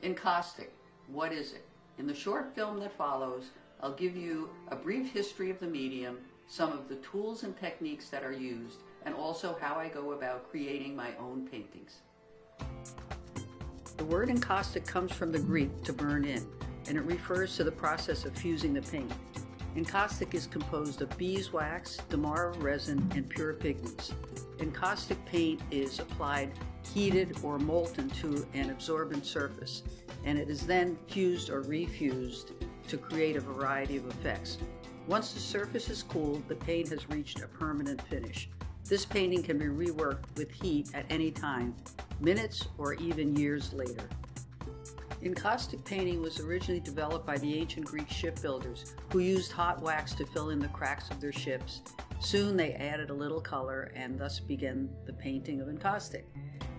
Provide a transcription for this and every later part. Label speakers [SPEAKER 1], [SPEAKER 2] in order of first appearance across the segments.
[SPEAKER 1] Encaustic, what is it? In the short film that follows, I'll give you a brief history of the medium, some of the tools and techniques that are used, and also how I go about creating my own paintings. The word encaustic comes from the Greek to burn in, and it refers to the process of fusing the paint. Encaustic is composed of beeswax, Demarrow resin, and pure pigments. Encaustic paint is applied heated or molten to an absorbent surface, and it is then fused or refused to create a variety of effects. Once the surface is cooled, the paint has reached a permanent finish. This painting can be reworked with heat at any time, minutes or even years later. Encaustic painting was originally developed by the ancient Greek shipbuilders who used hot wax to fill in the cracks of their ships. Soon they added a little color and thus began the painting of encaustic.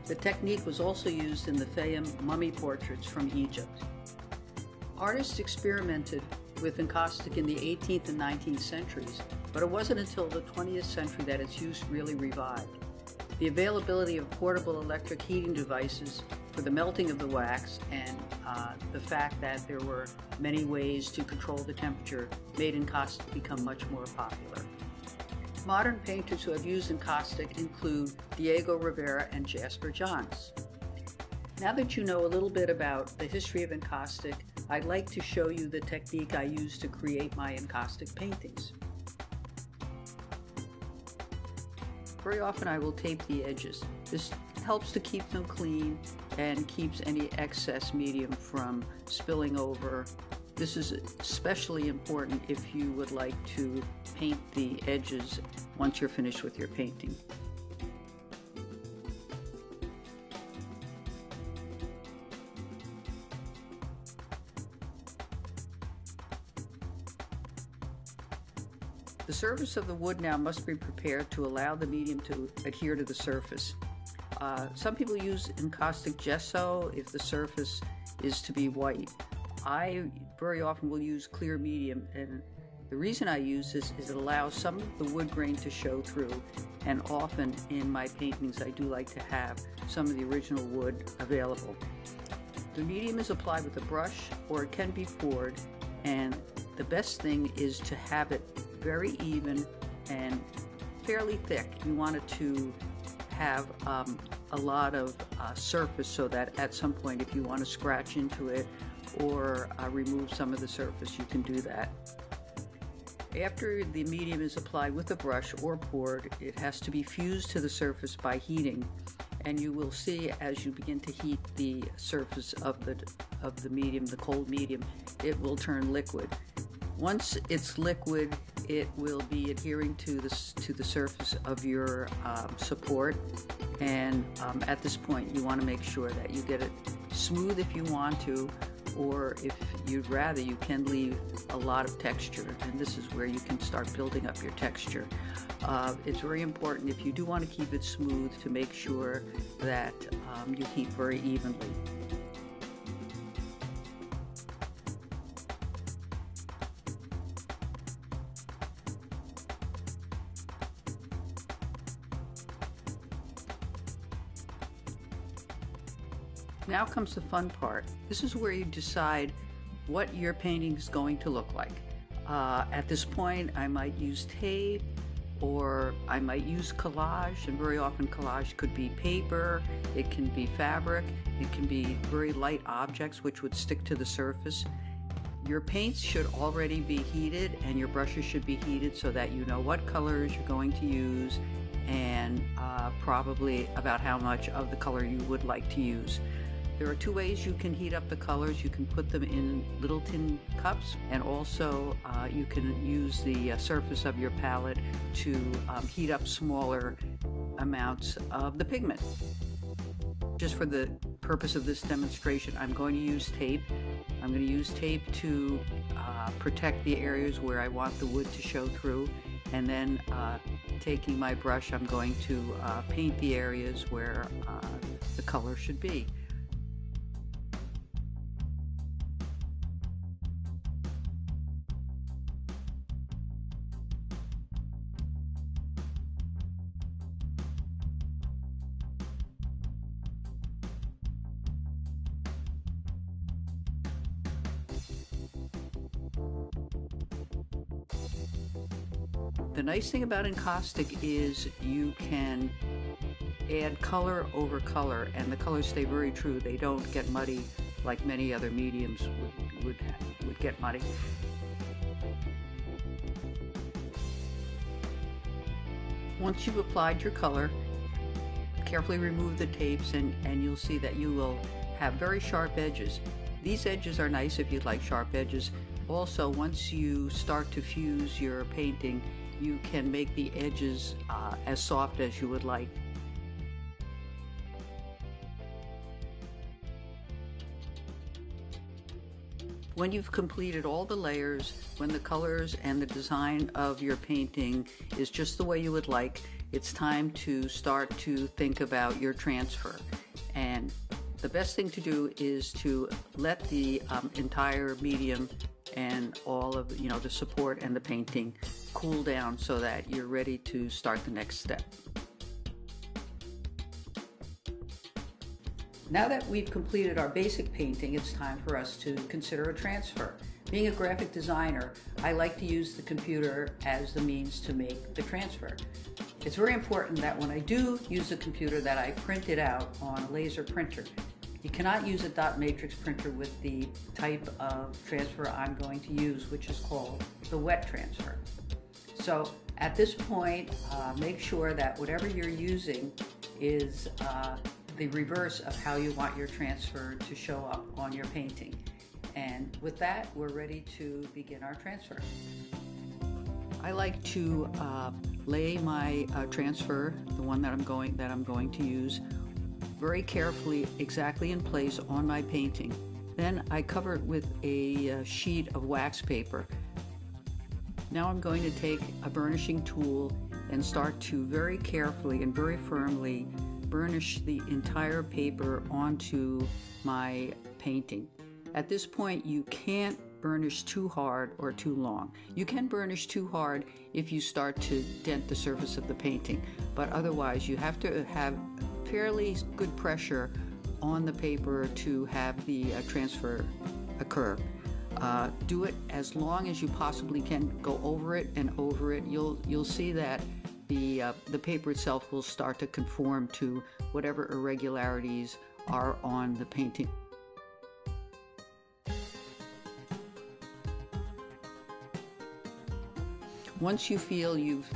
[SPEAKER 1] The technique was also used in the famed mummy portraits from Egypt. Artists experimented with encaustic in the 18th and 19th centuries, but it wasn't until the 20th century that its use really revived. The availability of portable electric heating devices for the melting of the wax and the fact that there were many ways to control the temperature made encaustic become much more popular. Modern painters who have used encaustic include Diego Rivera and Jasper Johns. Now that you know a little bit about the history of encaustic, I'd like to show you the technique I use to create my encaustic paintings. Very often I will tape the edges. This helps to keep them clean and keeps any excess medium from spilling over. This is especially important if you would like to paint the edges once you're finished with your painting. The surface of the wood now must be prepared to allow the medium to adhere to the surface. Some people use encaustic gesso if the surface is to be white. I very often will use clear medium, and the reason I use this is it allows some of the wood grain to show through, and often in my paintings I do like to have some of the original wood available. The medium is applied with a brush or it can be poured, and the best thing is to have it very even and fairly thick. You want it to have a lot of surface so that at some point if you want to scratch into it or remove some of the surface, you can do that. After the medium is applied with a brush or poured, it has to be fused to the surface by heating, and you will see as you begin to heat the surface of the medium, the cold medium, it will turn liquid. Once it's liquid, it will be adhering to the surface of your support, and at this point you want to make sure that you get it smooth if you want to, or if you'd rather, you can leave a lot of texture, and this is where you can start building up your texture. It's very important if you do want to keep it smooth to make sure that you heat very evenly. Now comes the fun part. This is where you decide what your painting is going to look like. At this point, I might use tape, or I might use collage, and very often collage could be paper, it can be fabric, it can be very light objects which would stick to the surface. Your paints should already be heated and your brushes should be heated so that you know what colors you're going to use and probably about how much of the color you would like to use. There are two ways you can heat up the colors. You can put them in little tin cups, and also you can use the surface of your palette to heat up smaller amounts of the pigment. Just for the purpose of this demonstration, I'm going to use tape. I'm going to use tape to protect the areas where I want the wood to show through, and then taking my brush, I'm going to paint the areas where the color should be. The nice thing about Encaustic is you can add color over color, and the colors stay very true. They don't get muddy like many other mediums would get muddy. Once you've applied your color, carefully remove the tapes and you'll see that you will have very sharp edges. These edges are nice if you'd like sharp edges. Also, once you start to fuse your painting, you can make the edges as soft as you would like. When you've completed all the layers, when the colors and the design of your painting is just the way you would like, it's time to start to think about your transfer. And the best thing to do is to let the entire medium and all of the support and the painting cool down so that you're ready to start the next step. Now that we've completed our basic painting, it's time for us to consider a transfer. Being a graphic designer, I like to use the computer as the means to make the transfer. It's very important that when I do use the computer that I print it out on a laser printer. You cannot use a dot matrix printer with the type of transfer I'm going to use, which is called the wet transfer. So at this point, make sure that whatever you're using is the reverse of how you want your transfer to show up on your painting. And with that, we're ready to begin our transfer. I like to lay my transfer, the one that I'm going to use, very carefully, exactly in place on my painting. Then I cover it with a sheet of wax paper. Now I'm going to take a burnishing tool and start to very carefully and very firmly burnish the entire paper onto my painting. At this point, you can't burnish too hard or too long. You can burnish too hard if you start to dent the surface of the painting, but otherwise you have to have fairly good pressure on the paper to have the transfer occur. Do it as long as you possibly can. Go over it and over it. You'll see that the paper itself will start to conform to whatever irregularities are on the painting. Once you feel you've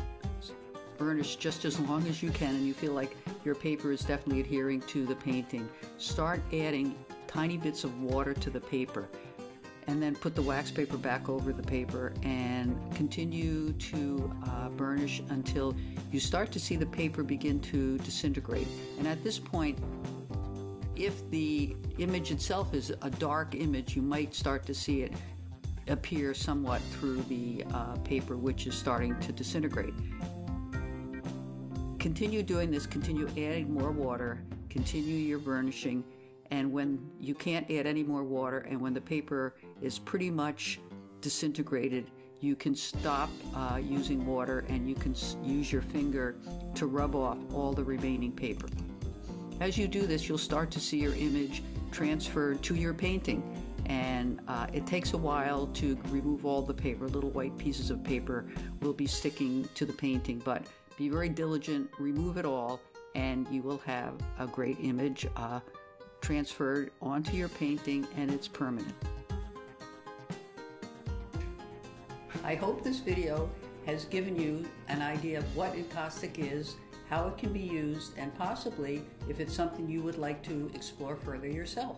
[SPEAKER 1] burnished just as long as you can and you feel like your paper is definitely adhering to the painting, start adding tiny bits of water to the paper, and then put the wax paper back over the paper and continue to burnish until you start to see the paper begin to disintegrate. And at this point, if the image itself is a dark image, you might start to see it appear somewhat through the paper, which is starting to disintegrate. Continue doing this, continue adding more water, continue your burnishing, and when you can't add any more water and when the paper is pretty much disintegrated, you can stop using water and you can use your finger to rub off all the remaining paper. As you do this, you'll start to see your image transferred to your painting, and it takes a while to remove all the paper. Little white pieces of paper will be sticking to the painting, but be very diligent, remove it all, and you will have a great image transferred onto your painting, and it's permanent. I hope this video has given you an idea of what Encaustic is, how it can be used, and possibly if it's something you would like to explore further yourself.